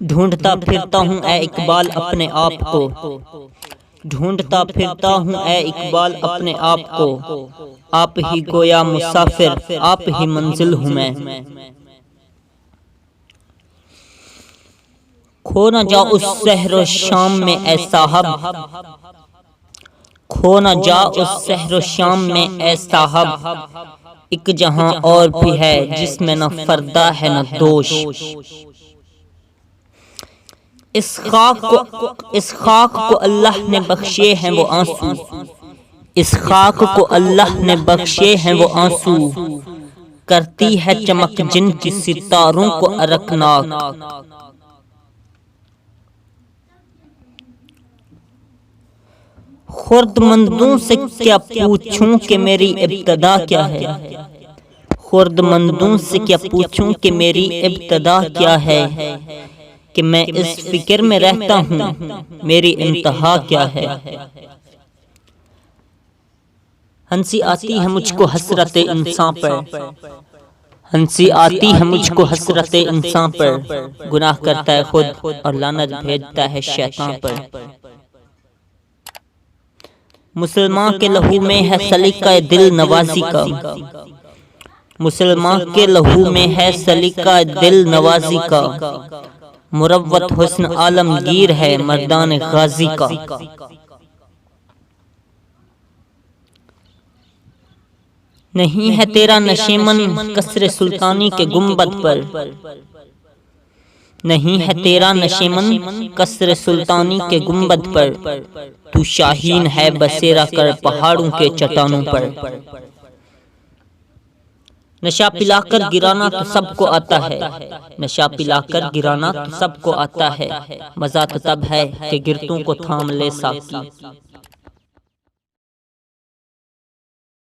ढूंढता फिरता हूँ ए इकबाल अपने आप को, ढूंढता फिरता हूँ ए इकबाल अपने आप को। आप ही गोया मुसाफिर, आप ही मंजिल हूँ मैं। खो न जा उस सहरो शाम में ए साहब, खो न जा उस सहरो शाम में ए साहब। एक जहां और भी है जिसमें न फर्दा है न दोष। इस खाक को अल्लाह ने बख्शे हैं वो आंसू, इस खाक को अल्लाह ने बख्शे हैं वो आंसू। करती है चमक जिनकी सितारों को अरकनाक। खुर्दमंदों से क्या पूछूं कि मेरी इब्तदा क्या है, खुर्दमंदों से क्या पूछूं कि मेरी इब्तदा क्या है। कि मैं इस फिक्र में रहता हूँ मेरी इंतहा क्या है। हंसी आती है मुझको हसरत इंसान पर, हंसी आती है मुझको हसरत इंसान पर। गुनाह करता है खुद और लानत भेजता है शैतान पर। मुसलमान के लहू में है सलीका दिल नवाजी का, मुसलमान के लहू में है सलीका दिल नवाजी का। मुरव्वत हुस्न आलमगीर है मर्दान गाजी का। नहीं है तेरा नशेमन कसरे सुल्तानी के गुंबद पर, नहीं है तेरा नशेमन कसरे सुल्तानी के गुंबद पर। तू शाहीन है बसेरा कर पहाड़ों के चट्टानों पर। नशा पिलाकर गिराना तो सबको आता है, नशा पिलाकर गिराना तो सबको आता है। मजा तो तब है कि गिरतों को थाम ले साकी।